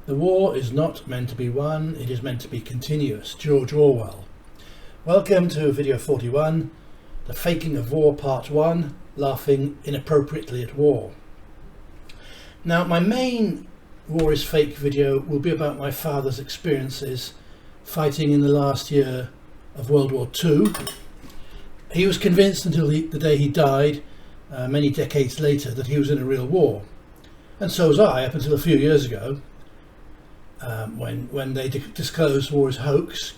The war is not meant to be won, it is meant to be continuous. George Orwell. Welcome to video 41, The Faking of War Part 1, Laughing Inappropriately at War. Now, my main War is Fake video will be about my father's experiences fighting in the last year of World War II. He was convinced until the day he died, many decades later, that he was in a real war. And so was I, up until a few years ago. When they disclosed war as hoax,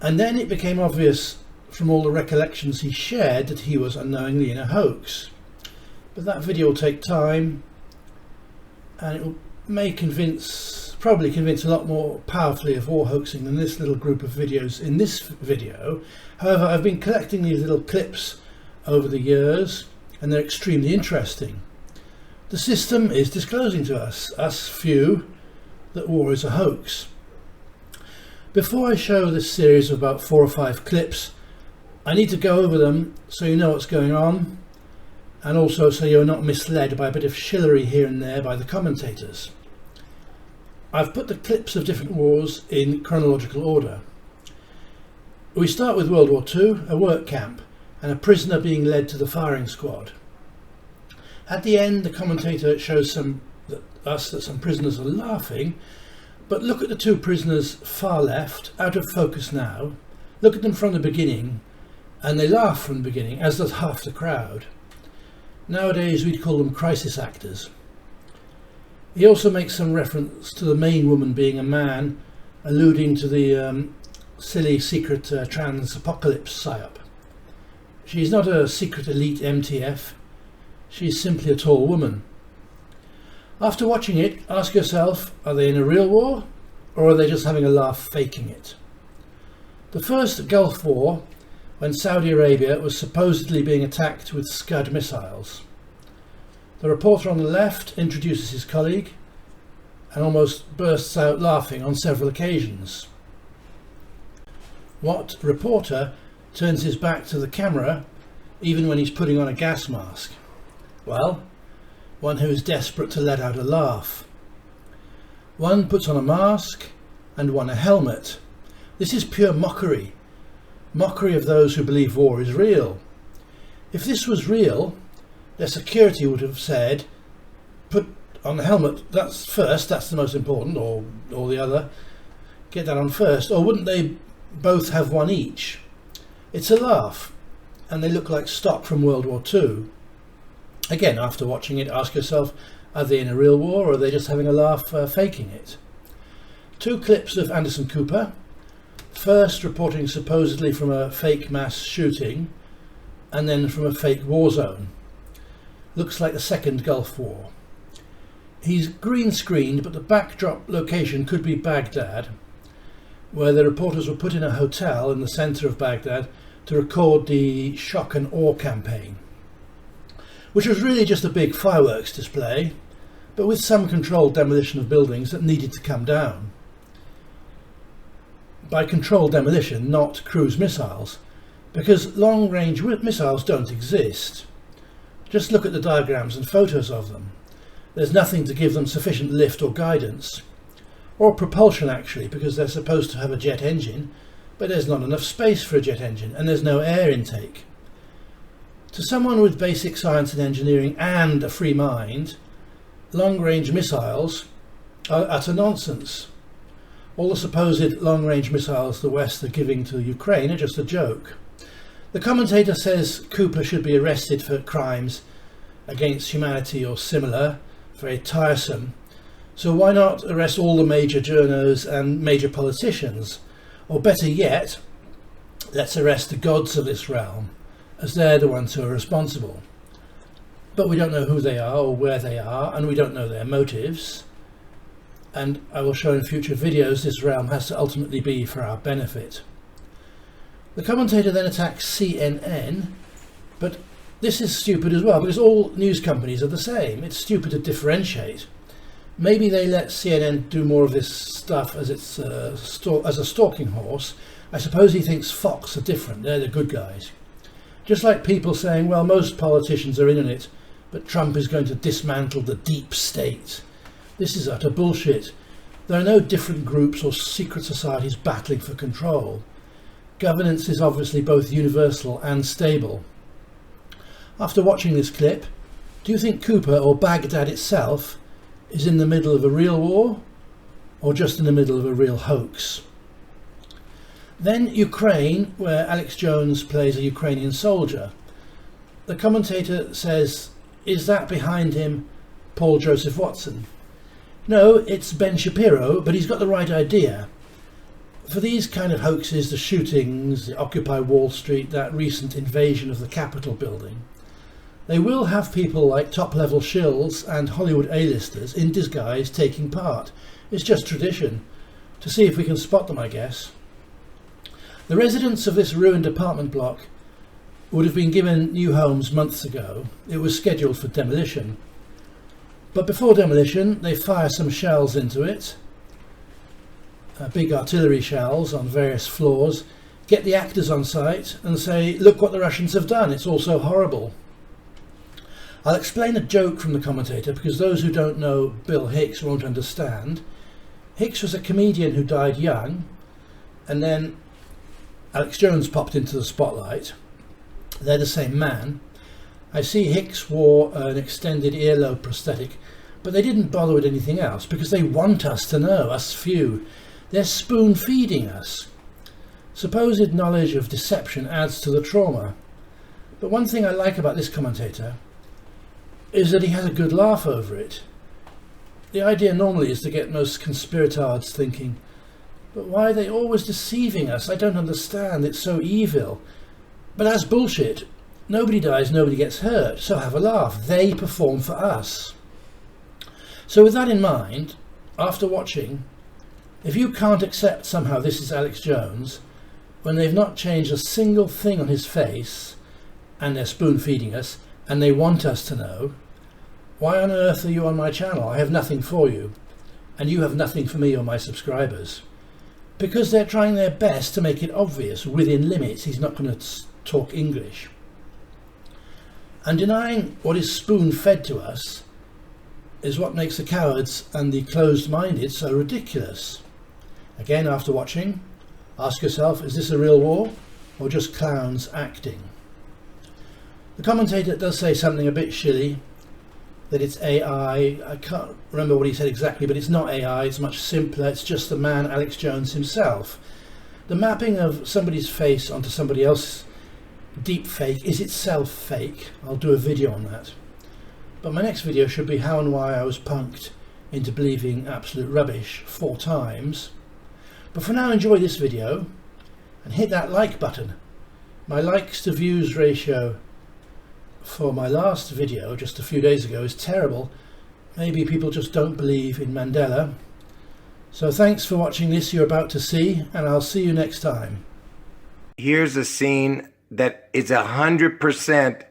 and then it became obvious from all the recollections he shared that he was unknowingly in a hoax. But that video will take time, and it may probably convince a lot more powerfully of war hoaxing than this little group of videos in this video. However, I've been collecting these little clips over the years, and they're extremely interesting. The system is disclosing to us few, that war is a hoax. Before I show this series of about 4 or 5 clips, I need to go over them so you know what's going on, and also so you're not misled by a bit of shillery here and there by the commentators. I've put the clips of different wars in chronological order. We start with World War II, a work camp, and a prisoner being led to the firing squad. At the end, the commentator shows that some prisoners are laughing, but look at the 2 prisoners far left, out of focus now. Look at them from the beginning, and they laugh from the beginning, as does half the crowd. Nowadays we'd call them crisis actors. He also makes some reference to the main woman being a man, alluding to the silly secret trans-apocalypse psyop. She's not a secret elite MTF, she's simply a tall woman. After watching it, ask yourself, are they in a real war, or are they just having a laugh faking it? The first Gulf War, when Saudi Arabia was supposedly being attacked with Scud missiles. The reporter on the left introduces his colleague and almost bursts out laughing on several occasions. What reporter turns his back to the camera even when he's putting on a gas mask? Well, one who is desperate to let out a laugh. One puts on a mask and one a helmet. This is pure mockery. Mockery of those who believe war is real. If this was real, their security would have said, put on the helmet, that's first, that's the most important, or the other, get that on first. Or wouldn't they both have one each? It's a laugh, and they look like stock from World War II. Again, after watching it, ask yourself, are they in a real war, or are they just having a laugh faking it? 2 clips of Anderson Cooper. First reporting supposedly from a fake mass shooting, and then from a fake war zone. Looks like the second Gulf War. He's green screened, but the backdrop location could be Baghdad, where the reporters were put in a hotel in the centre of Baghdad to record the shock and awe campaign, which was really just a big fireworks display, but with some controlled demolition of buildings that needed to come down. By controlled demolition, not cruise missiles, because long-range missiles don't exist. Just look at the diagrams and photos of them. There's nothing to give them sufficient lift or guidance, or propulsion actually, because they're supposed to have a jet engine, but there's not enough space for a jet engine, and there's no air intake. To someone with basic science and engineering and a free mind, long-range missiles are utter nonsense. All the supposed long-range missiles the West are giving to Ukraine are just a joke. The commentator says Cooper should be arrested for crimes against humanity or similar, very tiresome. So why not arrest all the major journos and major politicians? Or better yet, let's arrest the gods of this realm, as they're the ones who are responsible. But we don't know who they are or where they are, and we don't know their motives. And I will show in future videos this realm has to ultimately be for our benefit. The commentator then attacks CNN, but this is stupid as well, because all news companies are the same. It's stupid to differentiate. Maybe they let CNN do more of this stuff as as a stalking horse. I suppose he thinks Fox are different, they're the good guys. Just like people saying, well, most politicians are in on it, but Trump is going to dismantle the deep state. This is utter bullshit. There are no different groups or secret societies battling for control. Governance is obviously both universal and stable. After watching this clip, do you think Cooper or Baghdad itself is in the middle of a real war, or just in the middle of a real hoax? Then Ukraine, where Alex Jones plays a Ukrainian soldier. The commentator says, is that behind him Paul Joseph Watson? No, it's Ben Shapiro, but he's got the right idea. For these kind of hoaxes, the shootings, the Occupy Wall Street, that recent invasion of the Capitol building, they will have people like top-level shills and Hollywood A-listers in disguise taking part. It's just tradition. To see if we can spot them, I guess. The residents of this ruined apartment block would have been given new homes months ago. It was scheduled for demolition. But before demolition, they fire some shells into it, big artillery shells on various floors, get the actors on site and say, look what the Russians have done, it's all so horrible. I'll explain a joke from the commentator because those who don't know Bill Hicks won't understand. Hicks was a comedian who died young, and then Alex Jones popped into the spotlight. They're the same man. I see Hicks wore an extended earlobe prosthetic, but they didn't bother with anything else because they want us to know, us few. They're spoon feeding us. Supposed knowledge of deception adds to the trauma. But one thing I like about this commentator is that he has a good laugh over it. The idea normally is to get most conspiratards thinking, but why are they always deceiving us? I don't understand, it's so evil. But that's bullshit. Nobody dies, nobody gets hurt, so have a laugh. They perform for us. So with that in mind, after watching, if you can't accept somehow this is Alex Jones, when they've not changed a single thing on his face, and they're spoon feeding us, and they want us to know, why on earth are you on my channel? I have nothing for you, and you have nothing for me or my subscribers. Because they're trying their best to make it obvious, within limits, he's not going to talk English. And denying what is spoon-fed to us is what makes the cowards and the closed-minded so ridiculous. Again, after watching, ask yourself, is this a real war or just clowns acting? The commentator does say something a bit shilly, that it's AI. I can't remember what he said exactly, but it's not AI, it's much simpler. It's just the man Alex Jones himself. The mapping of somebody's face onto somebody else's deep fake is itself fake. I'll do a video on that. But my next video should be how and why I was punked into believing absolute rubbish 4 times. But for now, enjoy this video and hit that like button. My likes to views ratio for my last video just a few days ago is terrible. Maybe people just don't believe in Mandela. So thanks for watching this you're about to see, and I'll see you next time. Here's a scene that is 100%,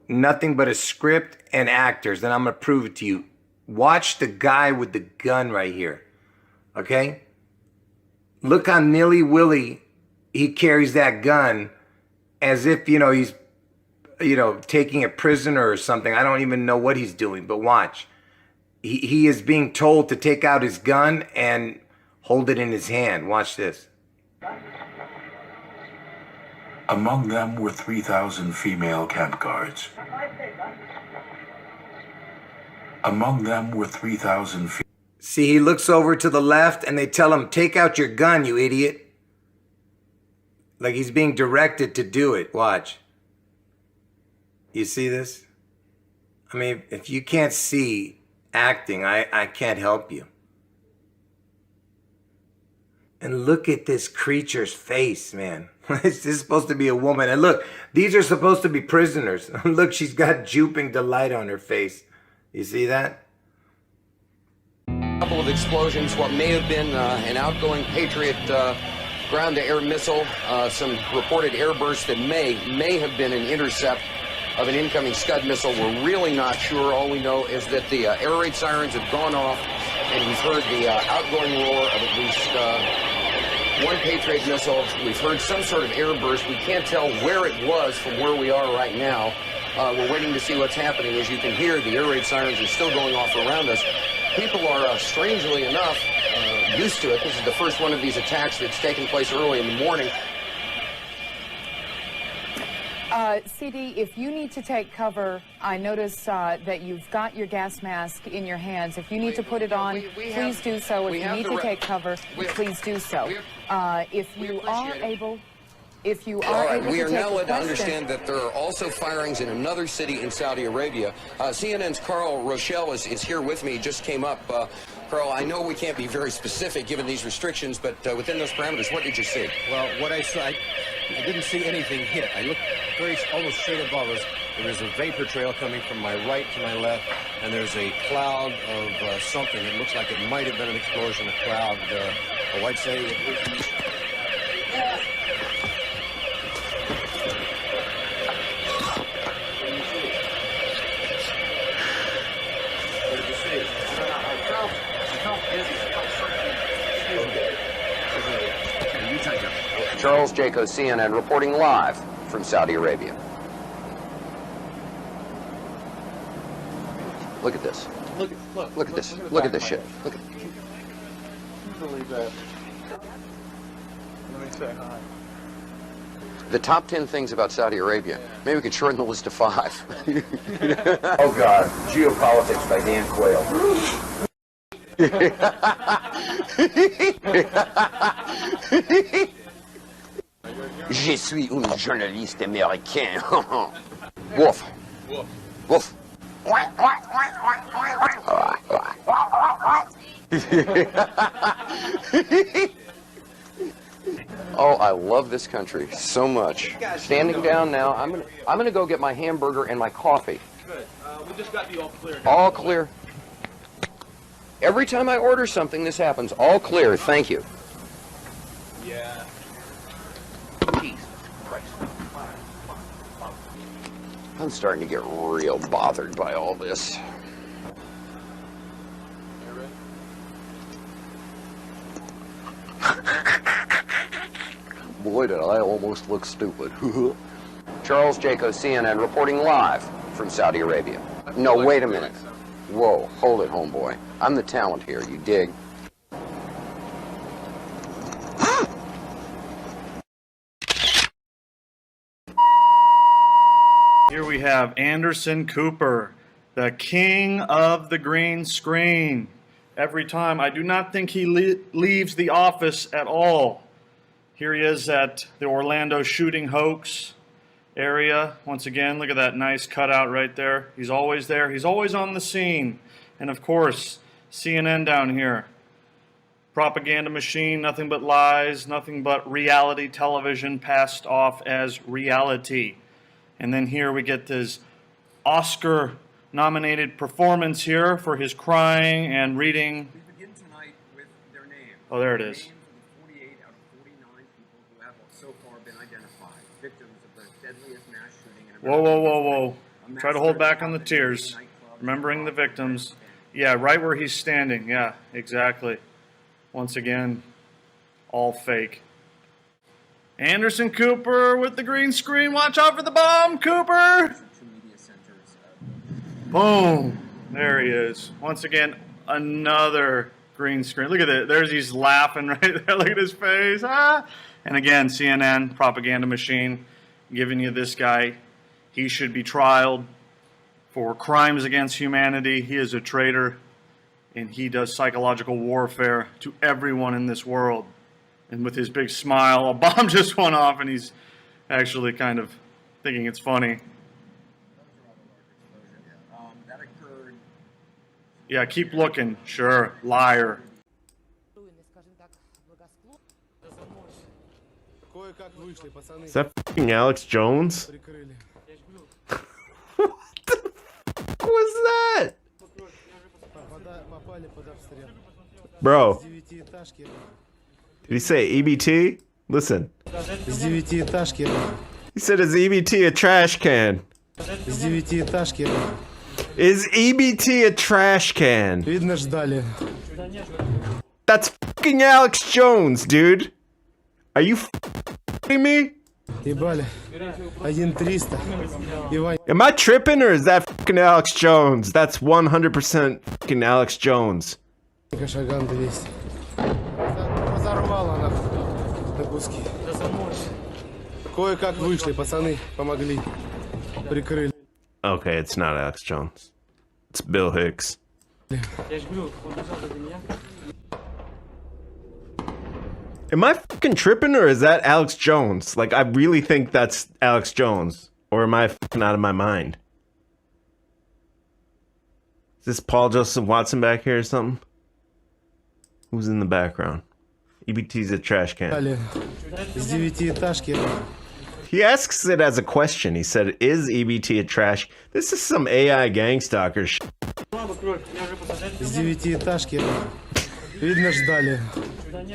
nothing but a script and actors, and I'm gonna prove it to you. Watch the guy with the gun right here, okay? Look how nilly-willy he carries that gun as if, he's, taking a prisoner or something. I don't even know what he's doing, but watch. He is being told to take out his gun and hold it in his hand. Watch this. Among them were 3,000 female camp guards. Among them were 3,000 See, he looks over to the left and they tell him, take out your gun, you idiot. Like he's being directed to do it. Watch. You see this? I mean, if you can't see acting, I can't help you. And look at this creature's face, man. This is supposed to be a woman. And look, these are supposed to be prisoners. Look, she's got Juping delight on her face. You see that? A couple of explosions, what may have been an outgoing Patriot ground-to-air missile, some reported airbursts that may have been an intercept of an incoming Scud missile. We're really not sure. All we know is that the air raid sirens have gone off, and we've heard the outgoing roar of at least one Patriot missile. We've heard some sort of airburst. We can't tell where it was from where we are right now. We're waiting to see what's happening. As you can hear, the air raid sirens are still going off around us. People are, strangely enough, used to it. This is the first one of these attacks that's taken place early in the morning. CD, if you need to take cover, I notice that you've got your gas mask in your hands. If you need to put it on, please do so. If you need to take cover, please do so. If you are able... If you are able we to are take now led to questions. understand that there are also firings in another city in Saudi Arabia. CNN's Carl Rochelle is here with me. Just came up. Carl, I know we can't be very specific given these restrictions, but within those parameters, what did you see? Well, what I saw, I didn't see anything hit. I looked almost straight above us. There is a vapor trail coming from my right to my left, and there's a cloud of something. It looks like it might have been an explosion, a cloud. I'd say it was... Charles Jaco, CNN, reporting live from Saudi Arabia. Look at this. Look at this. Look at this shit. Look at it. Believe that. Let me say hi. The top 10 things about Saudi Arabia. Maybe we could shorten the list to 5. Oh God, Geopolitics by Dan Quayle. Je suis un journaliste américain. Woof. Woof. Oh, I love this country so much. Standing down now, I'm gonna go get my hamburger and my coffee. Good. We just got the all clear. All clear. Every time I order something, this happens. All clear. Thank you. Yeah. Jesus Christ. I'm starting to get real bothered by all this. Boy, did I almost look stupid. Charles Jaco, CNN, reporting live from Saudi Arabia. No, wait a minute. Whoa, hold it, homeboy. I'm the talent here, you dig? Here we have Anderson Cooper, the king of the green screen. Every time, I do not think he leaves the office at all. Here he is at the Orlando shooting hoax area. Once again, look at that nice cutout right there. He's always there. He's always on the scene. And of course, CNN down here. Propaganda machine, nothing but lies, nothing but reality television passed off as reality. And then here we get this Oscar-nominated performance here for his crying and reading. We begin tonight with their names. Oh, there it is. Names of the 48 out of 49 people who have so far been identified, victims of the deadliest mass shooting in Whoa, American whoa, whoa, history. whoa. Try to hold back on the tears. Remembering the victims. Yeah, right where he's standing. Yeah, exactly. Once again, all fake. Anderson Cooper with the green screen. Watch out for the bomb, Cooper! Boom. There he is. Once again, another green screen. Look at it. There's he's laughing right there. Look at his face. Ah! And again, CNN, propaganda machine, giving you this guy. He should be trialed for crimes against humanity. He is a traitor, and he does psychological warfare to everyone in this world. And with his big smile, a bomb just went off, and he's actually kind of thinking it's funny. That occurred. Yeah, keep looking. Sure, liar. Is that fucking Alex Jones? What the fuck was that? Bro. Did he say EBT? Listen. He said, is EBT a trash can? Is EBT a trash can? That's fucking Alex Jones, dude. Are you fucking me? Am I tripping or is that fucking Alex Jones? That's 100% fucking Alex Jones. Okay, it's not Alex Jones. It's Bill Hicks. Am I fucking tripping or is that Alex Jones? Like, I really think that's Alex Jones. Or am I fucking out of my mind? Is this Paul Joseph Watson back here or something? Who's in the background? EBT's a trash can. He asks it as a question. He said, is EBT a trash? This is some AI gang stalker shit.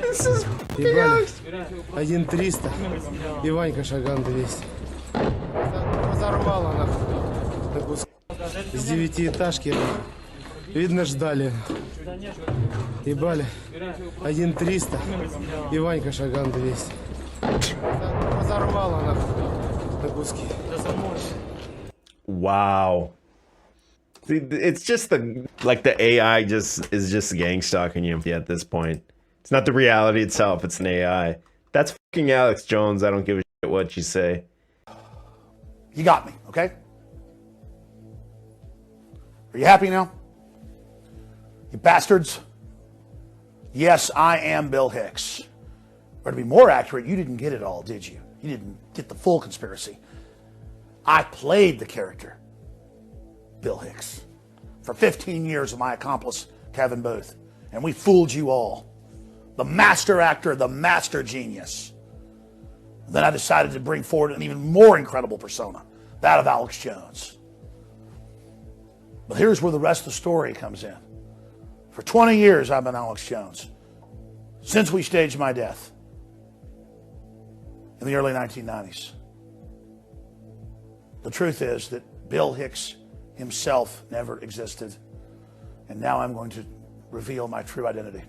This is Alex. 1-300. И Ванька Шаган 200. Разорвала нахуй. С 9-этажки. Видно, ждали. Ебали. 1-300. И Ванька Шаган 200. Разорвала нахуй. На куски. Wow. See, it's just the AI is just gang stalking you at this point. It's not the reality itself, it's an AI. That's fucking Alex Jones. I don't give a shit what you say. You got me, okay? Are you happy now? You bastards? Yes, I am Bill Hicks. Or to be more accurate, you didn't get it all, did you? You didn't get the full conspiracy. I played the character, Bill Hicks, for 15 years with my accomplice, Kevin Booth. And we fooled you all. The master actor, the master genius. And then I decided to bring forward an even more incredible persona, that of Alex Jones. But here's where the rest of the story comes in. For 20 years, I've been Alex Jones, since we staged my death in the early 1990s. The truth is that Bill Hicks himself never existed, and now I'm going to reveal my true identity.